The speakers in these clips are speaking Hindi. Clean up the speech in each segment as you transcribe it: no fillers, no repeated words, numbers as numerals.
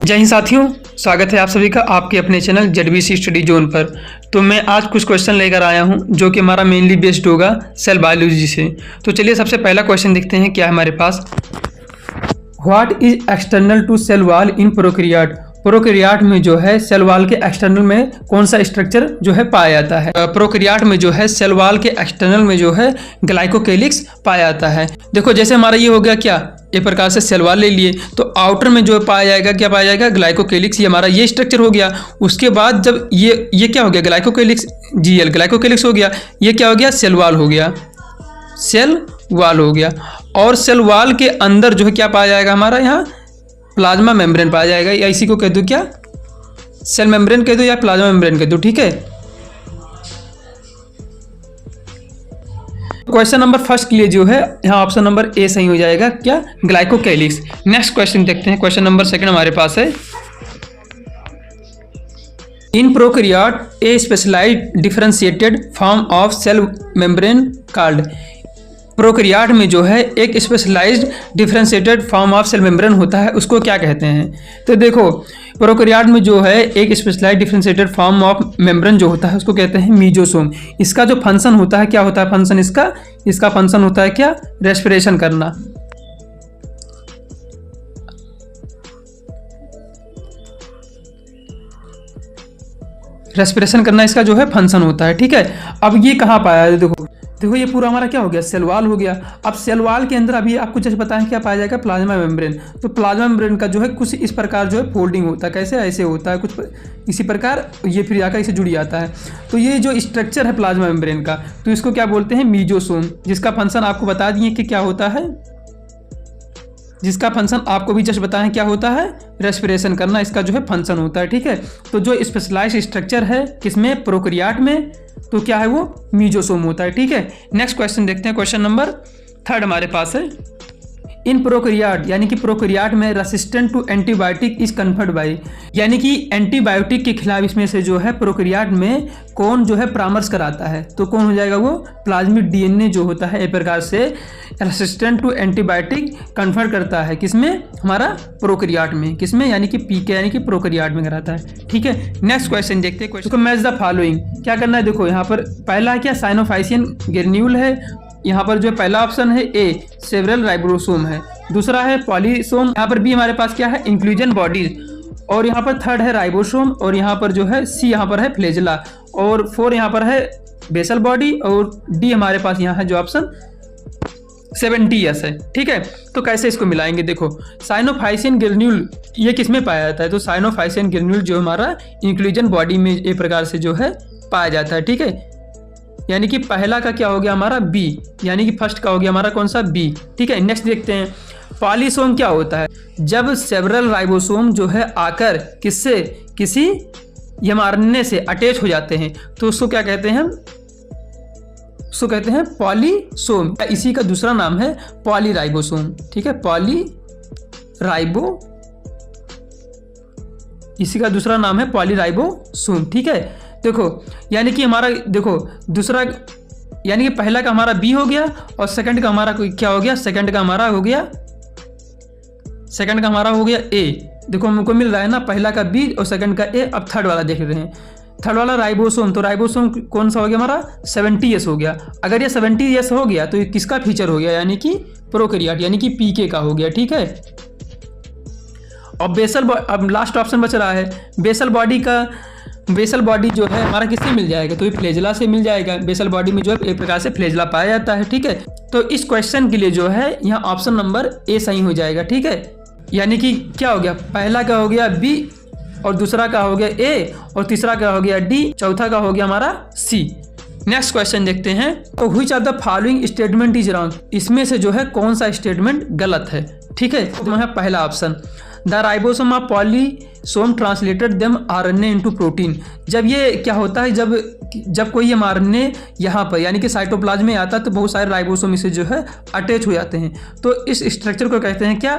जय हिंद साथियों, स्वागत है आप सभी का आपके अपने चैनल जेडबीसी स्टडी जोन पर। तो मैं आज कुछ क्वेश्चन लेकर आया हूं जो कि हमारा मेनली बेस्ड होगा सेल बायोलॉजी से। तो चलिए सबसे पहला क्वेश्चन देखते हैं क्या है हमारे पास। What is external to cell wall in prokaryote. Prokaryote में जो है सेल वॉल के एक्सटर्नल में कौन सा स्ट्रक्चर जो है पाया जाता है। प्रोकैरियोट में जो है सेल वॉल के एक्सटर्नल में जो है ग्लाइकोकेलिक्स पाया जाता है। देखो जैसे हमारा ये हो गया क्या, एक प्रकार से सेल वॉल ले लिए तो आउटर में जो पाया जाएगा क्या पाया जाएगा, ग्लाइकोकेलिक्स। ये हमारा ये स्ट्रक्चर हो गया। उसके बाद जब ये क्या हो गया, ग्लाइकोकेलिक्स जीएल ग्लाइकोकेलिक्स हो गया। ये क्या हो गया, सेल वॉल हो गया, सेल वॉल हो गया। और सेल वॉल के अंदर जो है क्या पाया जाएगा हमारा, यहाँ प्लाज्मा मेम्ब्रेन पाया जाएगा। या इसी को कह दो क्या, सेल मेम्ब्रेन कह दो या प्लाज्मा मेम्ब्रेन कह दो, ठीक है। क्वेश्चन नंबर फर्स्ट के लिए जो है यहाँ ऑप्शन नंबर ए सही हो जाएगा, क्या, ग्लाइकोकेलिक्स। नेक्स्ट क्वेश्चन देखते हैं। क्वेश्चन नंबर सेकंड हमारे पास है, in prokaryote a specialised differentiated form of cell membrane called. Prokaryote में जो है एक specialised differentiated form of cell membrane होता है, उसको क्या कहते हैं। तो देखो प्रोकैरियोट में जो है एक specialised differentiated form of membrane जो होता है उसको कहते हैं मीजोसोम। इसका जो फंक्शन होता है क्या होता है, फंक्शन इसका फंक्शन होता है क्या, रेस्पिरेशन करना। रेस्पिरेशन करना इसका जो है फंक्शन होता है, ठीक है। अब ये कहाँ पाया है, देखो ये पूरा हमारा क्या हो गया, सेल वॉल हो गया। अब सेल वॉल के अंदर अभी आपको जैसे बताएं क्या पाया जाएगा, प्लाज्मा मेम्ब्रेन। तो प्लाज्मा मेम्ब्रेन का जो है कुछ इस प्रकार जो है फोल्डिंग होता है, कैसे ऐसे होता है कुछ इसी प्रकार, ये फिर आकर इसे जुड़ जाता है। तो ये जो स्ट्रक्चर है प्लाज्मा मेम्ब्रेन का, तो इसको क्या बोलते हैं, मीजोसोम। जिसका फंक्शन आपको बता दिए कि क्या होता है, जिसका फंक्शन आपको भी जस्ट बताएं क्या होता है, रेस्पिरेशन करना इसका जो है फंक्शन होता है, ठीक है। तो जो स्पेशलाइज्ड स्ट्रक्चर है किसमें, प्रोकैरियोट में, तो क्या है वो मीजोसोम होता है, ठीक है। नेक्स्ट क्वेश्चन देखते हैं। क्वेश्चन नंबर थर्ड हमारे पास है, इन प्रोकैरियोट यानी कि प्रोकैरियोट में resistant to antibiotic is conferred by, यानी कि एंटीबायोटिक के खिलाफ इसमें से जो है प्रोकैरियोट में कौन जो है परामर्श कराता है, तो कौन हो जाएगा वो, प्लाज्मिड डीएनए जो होता है एक प्रकार से रेसिस्टेंट टू एंटीबायोटिक कन्फर्ड करता है किसमें, हमारा प्रोकैरियोट में, किसमें, यानी कि पीके यानी कि प्रोकैरियोट में कराता है, ठीक है। नेक्स्ट क्वेश्चन देखते हैं। क्वेश्चन मैच द फॉलोइंग, क्या करना है, देखो यहाँ पर पहला है क्या, साइनोफाइसियन ग्रेन्यूल है। यहाँ पर जो पहला ऑप्शन है ए, सेवरल राइबोसोम है। दूसरा है पॉलीसोम। यहाँ पर बी हमारे पास क्या है, इंक्लूजन बॉडीज। और यहाँ पर थर्ड है राइबोसोम। और यहाँ पर जो है सी यहाँ पर है फ्लैजेला। और फोर यहाँ पर है बेसल बॉडी। और डी हमारे पास यहाँ है जो ऑप्शन 70S है, ठीक है। तो कैसे इसको मिलाएंगे, देखो साइनोफाइसियन ग्रेन्यूल ये किस में पाया जाता है, तो साइनोफाइसियन ग्रेन्यूल जो हमारा इंक्लूजन बॉडी में एक प्रकार से जो है पाया जाता है, ठीक है। यानी कि पहला का क्या हो गया हमारा बी, यानी कि फर्स्ट का हो गया हमारा कौन सा, बी, ठीक है। नेक्स्ट देखते हैं, पॉलीसोम क्या होता है, जब सेवरल राइबोसोम जो है आकर किससे, किसी एमआरएनए से अटैच हो जाते हैं तो उसको क्या कहते हैं, उसको कहते हैं पॉलीसोम। इसी का दूसरा नाम है पॉलीराइबोसोम, ठीक है, इसी का दूसरा नाम है पॉलीराइबोसोम, ठीक है। देखो यानी कि हमारा देखो दूसरा, यानी कि पहला का हमारा बी हो गया और सेकंड का हमारा क्या हो गया, सेकंड का हमारा हो गया ए। देखो हमको मिल रहा है ना, पहला का बी और सेकंड का ए। अब थर्ड वाला देख रहे हैं, थर्ड वाला राइबोसोम। तो राइबोसोम कौन सा हो गया हमारा, 70S हो गया। अगर ये 70S हो गया तो ये किसका फीचर हो गया, यानी कि प्रोकैरियोट यानी कि पीके का हो गया, ठीक है। और अब लास्ट ऑप्शन बच रहा है बेसल बॉडी जो है हमारा किससे मिल जाएगा, तो ये फ्लैजेला से मिल जाएगा। बेसल बॉडी में जो है एक प्रकार से फ्लैजेला पाया जाता है, ठीक है। तो इस क्वेश्चन के लिए जो है यहाँ ऑप्शन नंबर ए सही हो जाएगा, ठीक है। यानी कि क्या हो गया, पहला का हो गया बी और दूसरा का हो गया ए और तीसरा का हो गया डी, चौथा का हो गया हमारा सी। नेक्स्ट क्वेश्चन देखते हैं, तो which of the following statement is wrong, इसमें से जो है कौन सा स्टेटमेंट गलत है, ठीक है। तो है पहला option, the ribosome of polysome translated them RNA into protein. जब ये क्या होता है, जब कोई एमआरएनए यहाँ पर यानी कि साइटोप्लाज्म में आता है तो बहुत सारे राइबोसोम इसे जो है अटैच हो जाते हैं। तो इस स्ट्रक्चर को कहते हैं क्या,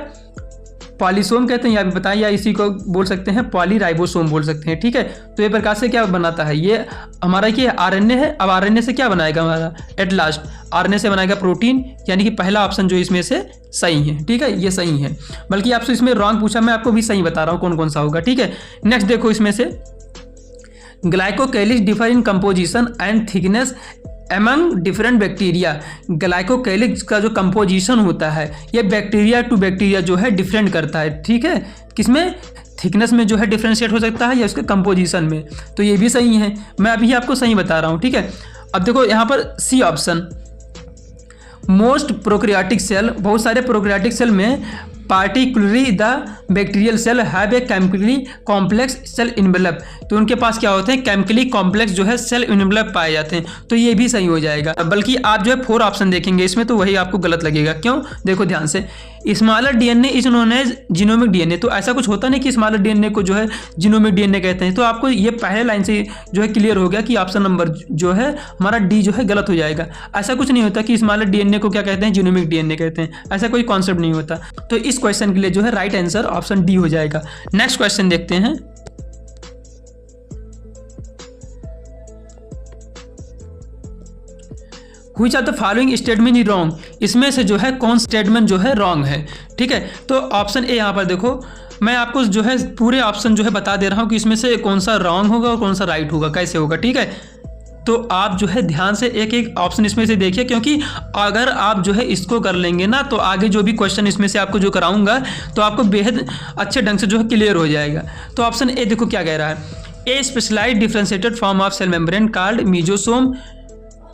पॉलीसोम कहते हैं, या भी बताएं, या इसी को बोल सकते हैं पॉलीराइबोसोम बोल सकते हैं, ठीक है। तो ये प्रकार से क्या बनाता है, ये हमारा कि आरएनए है। अब आरएनए से क्या बनाएगा हमारा, एट लास्ट आरएनए से बनाएगा प्रोटीन, यानी कि पहला ऑप्शन जो इसमें से सही है, ठीक है, ये सही है। बल्कि आपसे इसमें रॉन्ग पूछा, मैं आपको भी सही बता रहा हूँ कौन कौन सा होगा, ठीक है। नेक्स्ट देखो, इसमें से glycocalyx differ in composition and thickness among different bacteria. Glycocalyx का जो कंपोजिशन होता है ये बैक्टीरिया टू बैक्टीरिया जो है डिफरेंट करता है, ठीक है। किसमें, थिकनेस में जो है डिफरेंशिएट हो सकता है, या उसके कंपोजिशन में। तो ये भी सही है, मैं अभी आपको सही बता रहा हूँ, ठीक है। अब देखो यहाँ पर C option, most prokaryotic cell, बहुत सारे प्रोकैरियोटिक सेल में particularly the bacterial cell have a chemically complex cell envelope. तो उनके पास क्या होते हैं, केमिकली कॉम्प्लेक्स जो है सेल इनवेलप पाए जाते हैं। तो ये भी सही हो जाएगा। बल्कि आप जो है 4 ऑप्शन देखेंगे इसमें, तो वही आपको गलत लगेगा। क्यों, देखो ध्यान से, smaller DNA is known as genomic DNA. तो ऐसा कुछ होता नहीं कि स्मॉलर डीएनए को जो है जीनोमिक डीएनए कहते हैं। तो आपको ये पहले लाइन से जो है क्लियर हो गया कि ऑप्शन नंबर जो है हमारा डी जो है गलत हो जाएगा। ऐसा कुछ नहीं होता कि स्मॉलर डीएनए को क्या कहते हैं, जीनोमिक डीएनए कहते हैं, ऐसा कोई कॉन्सेप्ट नहीं होता। तो इस क्वेश्चन के लिए जो है राइट आंसर ऑप्शन डी हो जाएगा। नेक्स्ट क्वेश्चन देखते हैं। Which of the following statement is wrong. इसमें से जो है कौन स्टेटमेंट जो है रॉन्ग है, ठीक है। तो ऑप्शन ए, यहाँ पर देखो मैं आपको जो है पूरे ऑप्शन जो है बता दे रहा हूँ कि इसमें से कौन सा रॉन्ग होगा और कौन सा राइट होगा, कैसे होगा, ठीक है। तो आप जो है ध्यान से एक एक ऑप्शन इसमें से देखिए, क्योंकि अगर आप जो है इसको कर लेंगे ना, तो आगे जो भी क्वेश्चन इसमें से आपको जो कराऊंगा तो आपको बेहद अच्छे ढंग से जो है क्लियर हो जाएगा। तो ऑप्शन ए देखो क्या कह रहा है, a specialised differentiated form of cell membrane called mesosome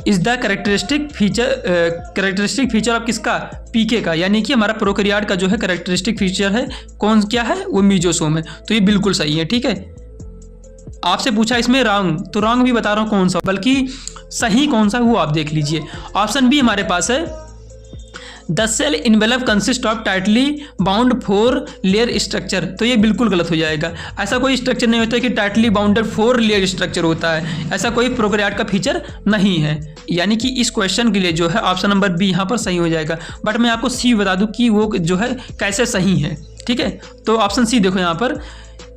is the characteristic feature of किसका, पीके का, यानी कि हमारा प्रोकैरियोट का जो है कैरेक्टरिस्टिक फीचर है कौन, क्या है, वो मीजोसोम है। तो ये बिल्कुल सही है, ठीक है। आपसे पूछा इसमें रॉन्ग, तो रॉन्ग भी बता रहा हूँ कौन सा, बल्कि सही कौन सा वो आप देख लीजिए। ऑप्शन बी हमारे पास है, the cell envelope consist of tightly bound 4 layer structure. तो ये बिल्कुल गलत हो जाएगा। ऐसा कोई स्ट्रक्चर नहीं होता कि टाइटली बाउंडेड 4 लेयर स्ट्रक्चर होता है, ऐसा कोई प्रोकैरियोट का फीचर नहीं है। यानी कि इस क्वेश्चन के लिए जो है ऑप्शन नंबर बी यहाँ पर सही हो जाएगा। बट मैं आपको सी बता दूँ कि वो जो है कैसे सही है, ठीक है। तो ऑप्शन सी देखो, यहाँ पर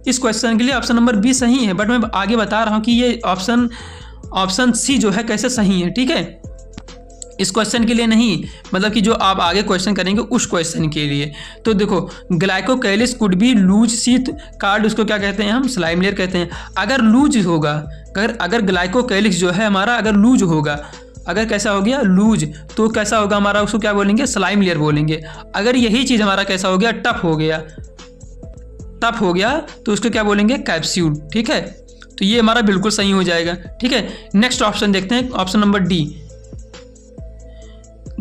इस क्वेश्चन के लिए ऑप्शन नंबर बी सही है, बट मैं आगे बता रहा हूँ कि ये ऑप्शन सी जो है कैसे सही है, ठीक है। इस क्वेश्चन के लिए नहीं, मतलब कि जो आप आगे क्वेश्चन करेंगे उस क्वेश्चन के लिए। तो देखो, glycocalyx could be loose sheath called, उसको क्या कहते हैं हम, स्लाइम लेयर कहते हैं। अगर लूज होगा, अगर ग्लाइकोकैलिक्स जो है हमारा अगर लूज होगा, अगर कैसा हो गया लूज, तो कैसा होगा हमारा, उसको क्या बोलेंगे, स्लाइम लेयर बोलेंगे। अगर यही चीज़ हमारा कैसा हो गया, टफ हो गया, तो उसको क्या बोलेंगे, कैप्सूल, ठीक है। तो ये हमारा बिल्कुल सही हो जाएगा, ठीक है। नेक्स्ट ऑप्शन देखते हैं, option number D,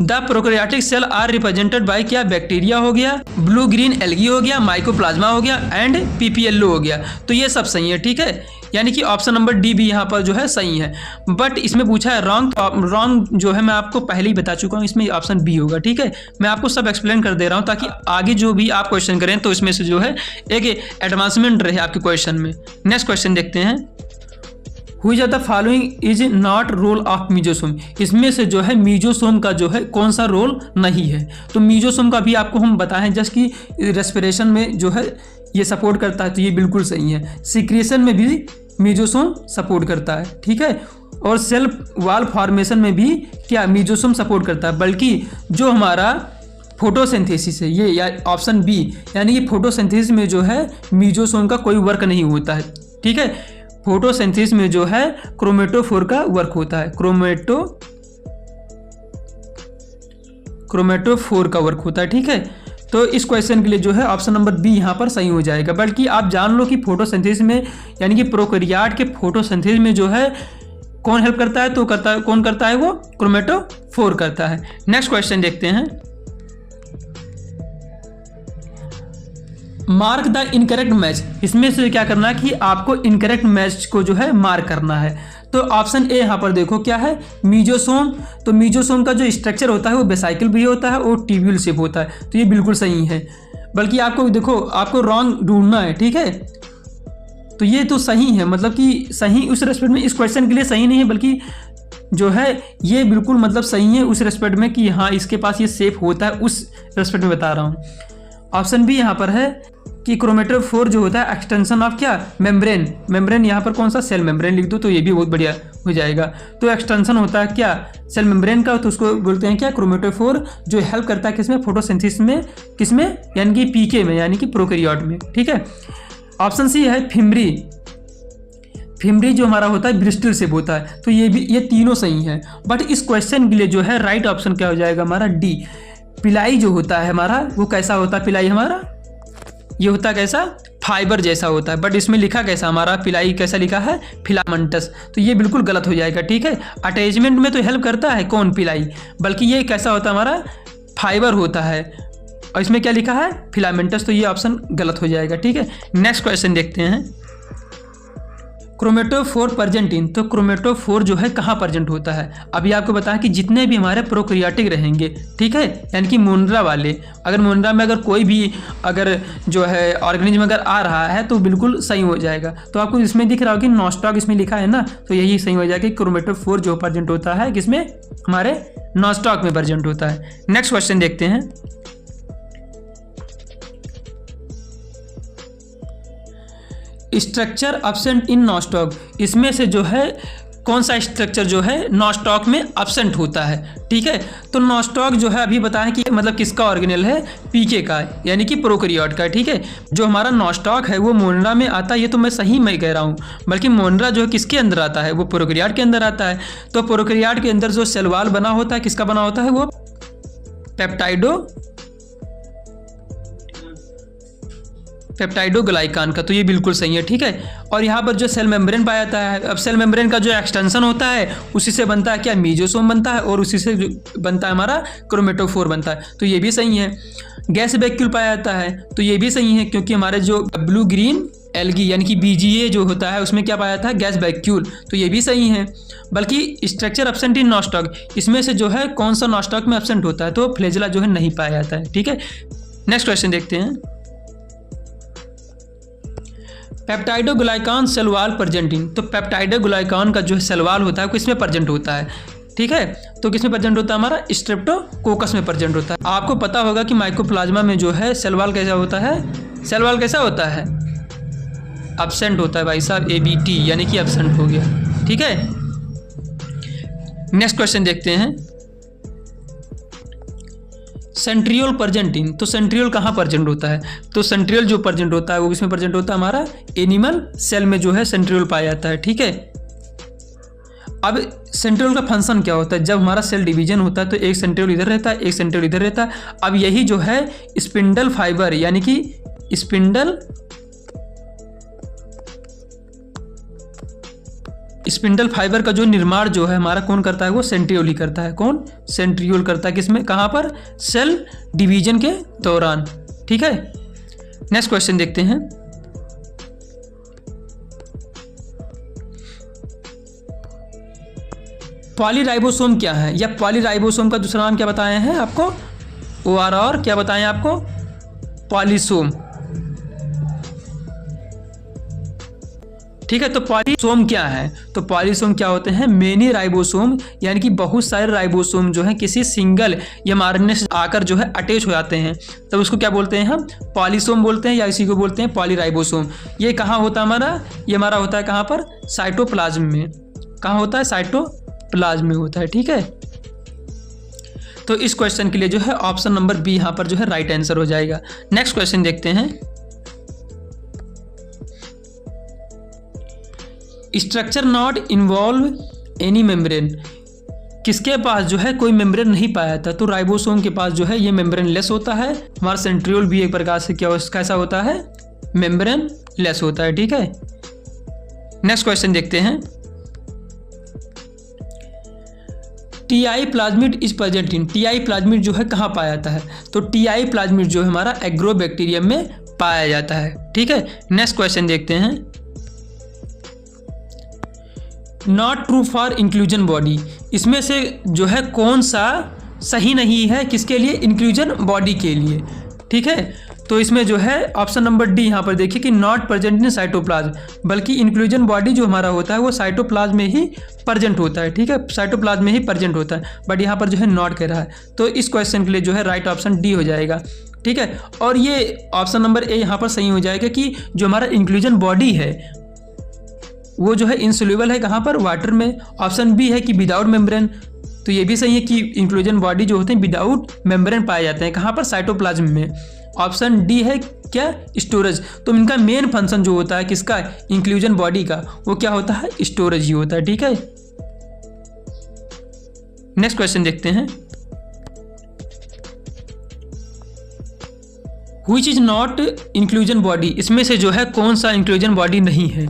the prokaryotic cell are represented by क्या, बैक्टीरिया हो गया, ब्लू ग्रीन एल्गी हो गया, माइकोप्लाज्मा हो गया एंड पीपीएलओ हो गया। तो ये सब सही है, ठीक है। यानी कि ऑप्शन नंबर डी भी यहाँ पर जो है सही है। बट इसमें पूछा है रॉन्ग, तो रॉन्ग जो है मैं आपको पहले ही बता चुका हूँ, इसमें ऑप्शन बी होगा, ठीक है। मैं आपको सब एक्सप्लेन कर दे रहा हूँ ताकि आगे जो भी आप क्वेश्चन करें तो इसमें से जो है एक एडवांसमेंट रहे आपके क्वेश्चन में। नेक्स्ट क्वेश्चन देखते हैं, which of the following is not role of mesosome. इसमें से जो है मीजोसोम का जो है कौन सा रोल नहीं है। तो मीजोसोम का भी आपको हम बताएं जस्ट कि रेस्पिरेशन में जो है ये सपोर्ट करता है, तो ये बिल्कुल सही है। सिक्रेशन में भी मीजोसोम सपोर्ट करता है, ठीक है। और सेल वॉल फॉर्मेशन में भी क्या, मीजोसोम सपोर्ट करता है। बल्कि जो हमारा फोटोसिंथेसिस है, ये या ऑप्शन बी, यानी कि फोटोसिंथेसिस में जो है मीजोसोम का कोई वर्क नहीं होता है, ठीक है। फोटोसिंथेसिस में जो है क्रोमेटोफोर का वर्क होता है, क्रोमेटोफोर का वर्क होता है, ठीक है। तो इस क्वेश्चन के लिए जो है ऑप्शन नंबर बी यहाँ पर सही हो जाएगा। बल्कि आप जान लो कि फोटोसिंथेसिस में, यानी कि प्रोकैरियोट के फोटोसिंथेसिस में जो है कौन हेल्प करता है, तो कौन करता है, वो क्रोमेटोफोर करता है। नेक्स्ट क्वेश्चन देखते हैं, मार्क द इनकरेक्ट मैच। इसमें से क्या करना है कि आपको इनकरेक्ट मैच को जो है मार्क करना है। तो ऑप्शन ए यहाँ पर देखो क्या है, मीजोसोम। तो मीजोसोम का जो स्ट्रक्चर होता है वो बेसाइकिल भी होता है और ट्यूब्यूल शेप होता है। तो ये बिल्कुल सही है। बल्कि आपको देखो, आपको रॉन्ग ढूंढना है, ठीक है। तो ये तो सही है, मतलब कि सही उस रेस्पेक्ट में, इस क्वेश्चन के लिए सही नहीं है, बल्कि जो है ये बिल्कुल मतलब सही है उस रेस्पेक्ट में कि हाँ इसके पास ये शेप होता है, उस रेस्पेक्ट में बता रहा हूँ। ऑप्शन बी यहाँ पर है कि क्रोमेटोफोर जो होता है एक्सटेंशन ऑफ क्या, मेम्ब्रेन यहाँ पर कौन सा, सेल मेम्ब्रेन लिख दो तो ये भी बहुत बढ़िया हो जाएगा। तो एक्सटेंशन होता है क्या, सेल मेम्ब्रेन का, तो उसको बोलते हैं क्या, क्रोमेटोफोर, जो हेल्प करता है किसमें, फोटोसिंथेसिस में, किसमें, यानी कि पीके में, यानी कि प्रोकैरियोट में। ठीक है, ऑप्शन सी है फिमरी जो हमारा होता है ब्रिस्टल से होता है। तो ये तीनों सही हैं, बट इस क्वेश्चन के लिए जो है राइट ऑप्शन क्या हो जाएगा हमारा, डी। पिलाई जो होता है हमारा वो कैसा होता है, पिलाई हमारा ये होता है कैसा, फाइबर जैसा होता है, बट इसमें लिखा कैसा हमारा, पिलाई कैसा लिखा है, फिलामेंटस, तो ये बिल्कुल गलत हो जाएगा। ठीक है, अटैचमेंट में तो हेल्प करता है कौन, पिलाई, बल्कि ये कैसा होता है हमारा, फाइबर होता है, और इसमें क्या लिखा है, फिलामेंटस, तो ये ऑप्शन गलत हो जाएगा। ठीक है, नेक्स्ट क्वेश्चन देखते हैं, क्रोमेटोफोर प्रेजेंट इन, तो क्रोमेटोफोर जो है कहाँ प्रेजेंट होता है। अभी आपको बताया कि जितने भी हमारे प्रोकैरियोटिक रहेंगे, ठीक है, यानी कि मोनरा वाले, अगर मोनरा में अगर कोई भी अगर जो है ऑर्गेनिज्म अगर आ रहा है तो बिल्कुल सही हो जाएगा। तो आपको इसमें दिख रहा हो कि नॉस्टॉक इसमें लिखा है ना, तो यही सही हो जाएगा कि क्रोमेटोफोर जो प्रेजेंट होता है किसमें, हमारे नॉस्टॉक में प्रेजेंट होता है। नेक्स्ट क्वेश्चन देखते हैं, स्ट्रक्चर अब्सेंट इन नॉस्टॉक, इसमें से जो है कौन सा स्ट्रक्चर जो है नॉस्टॉक में अब्सेंट होता है। ठीक है, तो नॉस्टॉक जो है अभी बताएं कि मतलब किसका ऑर्गेनेल है, पीके का, यानी कि प्रोकैरियोट का। ठीक है, जो हमारा नॉस्टॉक है वो मोनरा में आता है, ये तो मैं सही मैं कह रहा हूँ, बल्कि मोनरा जो है किसके अंदर आता है, वो प्रोकैरियोट के अंदर आता है। तो प्रोकैरियोट के अंदर जो सेल वॉल बना होता है, किसका बना होता है, वो पेप्टाइडोग्लाइकान का, तो ये बिल्कुल सही है। ठीक है, और यहाँ पर जो सेल मेम्ब्रेन पाया जाता है, अब सेल मेम्ब्रेन का जो एक्सटेंशन होता है उसी से बनता है क्या, मीजोसोम बनता है, और उसी से बनता है हमारा क्रोमेटोफोर बनता है, तो ये भी सही है। गैस वैक्यूल पाया जाता है, तो ये भी सही है, क्योंकि हमारे जो ब्लू ग्रीन एल्गी यानी कि BGA जो होता है उसमें क्या पाया जाता है, गैस वैक्यूल, तो ये भी सही है। बल्कि स्ट्रक्चर एब्सेंट इन नॉस्टॉक, इसमें से जो है कौन सा नॉस्टॉक में एब्सेंट होता है, तो फ्लैजेला जो है नहीं पाया जाता है। ठीक है, नेक्स्ट क्वेश्चन देखते हैं, पेप्टाइडोग्लाइकान सेल वॉल प्रेजेंट इन, तो पेप्टाइडोग्लाइकान का जो सेल वॉल होता है वो किसमें प्रेजेंट होता है। ठीक है, तो किसमें प्रेजेंट होता है, हमारा स्ट्रेप्टोकोकस में प्रेजेंट होता है। आपको पता होगा कि माइकोप्लाज्मा में जो है सेल वॉल कैसा होता है, सेल वॉल कैसा होता है, एब्सेंट होता है भाई साहब, ABT यानी कि एब्सेंट हो गया। ठीक है, नेक्स्ट क्वेश्चन देखते हैं, सेंट्रियोल प्रेजेंट इन, तो सेंट्रियोल कहाँ प्रेजेंट होता है, तो सेंट्रियोल जो प्रेजेंट होता है वो किसमें प्रेजेंट होता है, हमारा एनिमल सेल में जो है सेंट्रियोल पाया जाता है। ठीक है, अब सेंट्रियोल का फंक्शन क्या होता है, जब हमारा सेल डिवीजन होता है तो एक सेंट्रियोल इधर रहता है, एक सेंट्रियोल इधर रहता है। अब यही जो है स्पिंडल फाइबर यानी कि स्पिंडल फाइबर का जो निर्माण जो है हमारा कौन करता है, वो सेंट्रियोल ही करता है। कौन, सेंट्रियोल करता है, किसमें, कहाँ पर, सेल डिवीजन के दौरान। ठीक है, नेक्स्ट क्वेश्चन देखते हैं, पॉलीराइबोसोम क्या है, या पॉलीराइबोसोम का दूसरा नाम क्या बताए हैं आपको, OR क्या बताएं आपको, पॉलीसोम। ठीक है, तो पॉलीसोम क्या है, तो पॉलीसोम क्या होते हैं, मेनी राइबोसोम, यानी कि बहुत सारे राइबोसोम जो हैं किसी सिंगल mRNA से आकर जो है अटैच हो जाते हैं, तब उसको क्या बोलते हैं हम, पॉलीसोम बोलते हैं, या इसी को बोलते हैं पॉलीराइबोसोम। ये कहाँ होता है हमारा, ये हमारा होता है कहाँ पर, साइटोप्लाज्म में। कहाँ होता है, साइटोप्लाज्म में होता है। ठीक है, तो इस क्वेश्चन के लिए जो है ऑप्शन नंबर बी यहाँ पर जो है राइट आंसर हो जाएगा। नेक्स्ट क्वेश्चन देखते हैं, structure not involve any membrane, किसके पास जो है कोई मेम्ब्रेन नहीं पाया था, तो राइबोसोम के पास जो है ये मेम्ब्रेन लेस होता है। हमारा सेंट्रियोल भी एक प्रकार से क्या कैसा होता है, मेम्ब्रेन लेस होता है। ठीक है, नेक्स्ट क्वेश्चन देखते हैं, TI plasmid is present in, TI plasmid जो है कहाँ पाया जाता है, तो TI प्लाज्मिड जो है हमारा एग्रोबैक्टीरियम में पाया जाता है। ठीक है, नेक्स्ट क्वेश्चन देखते हैं, not true for inclusion body, इसमें से जो है कौन सा सही नहीं है, किसके लिए, इंक्लूजन बॉडी के लिए। ठीक है, तो इसमें जो है ऑप्शन नंबर डी यहाँ पर देखिए कि नॉट प्रेजेंट इन साइटोप्लाज्म, बल्कि इंक्लूजन बॉडी जो हमारा होता है वो साइटोप्लाज्म में ही प्रेजेंट होता है। ठीक है, साइटोप्लाज्म में ही प्रेजेंट होता है, बट यहाँ पर जो है नॉट कह रहा है, तो इस क्वेश्चन के लिए जो है राइट ऑप्शन डी हो जाएगा। ठीक है। और ये ऑप्शन नंबर ए यहाँ पर सही हो जाएगा कि जो हमारा इंक्लूजन बॉडी है वो जो है इनसोल्यूबल है कहाँ पर, वाटर में। ऑप्शन बी है कि विदाउट मेम्ब्रेन, तो ये भी सही है कि इंक्लूजन बॉडी जो होते हैं विदाउट मेम्ब्रेन पाए जाते हैं कहाँ पर, साइटोप्लाज्म में। ऑप्शन डी है क्या, स्टोरेज। तो इनका मेन फंक्शन जो होता है किसका, इंक्लूजन बॉडी का, वो क्या होता है, स्टोरेज ही होता है, ठीक है। नेक्स्ट क्वेश्चन देखते हैं, which is not inclusion body, इसमें से जो है कौन सा इंक्लूजन बॉडी नहीं है,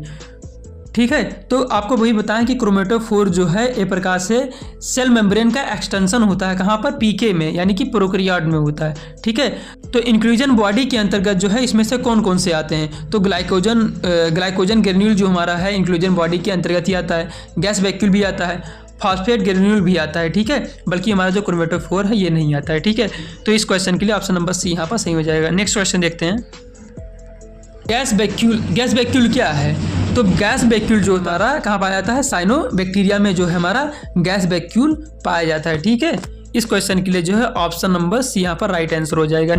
ठीक है। तो आपको वही बताएं कि क्रोमेटोफोर जो है एक प्रकार से सेल मेम्ब्रेन का एक्सटेंशन होता है कहाँ पर, पीके में, यानी कि प्रोकैरियोट में होता है, ठीक है। तो इंक्लूजन बॉडी के अंतर्गत जो है इसमें से कौन कौन से आते हैं, तो ग्लाइकोजन ग्रेन्यूल जो हमारा है इंक्लूजन बॉडी के अंतर्गत ही आता है, गैस वैक्यूल भी आता है, फॉस्फेट ग्रेन्यूल भी आता है, ठीक है। बल्कि हमारा जो क्रोमेटोफोर है ये नहीं आता है, ठीक है। तो इस क्वेश्चन के लिए ऑप्शन नंबर सी यहाँ पर सही हो जाएगा। नेक्स्ट क्वेश्चन देखते हैं, गैस वैक्यूल क्या है, तो गैस वैक्यूल जो हमारा कहाँ पाया जाता है, साइनोबैक्टीरिया में जो है हमारा गैस वैक्यूल पाया जाता है, ठीक है। इस क्वेश्चन के लिए जो है ऑप्शन नंबर सी यहाँ पर राइट आंसर हो जाएगा।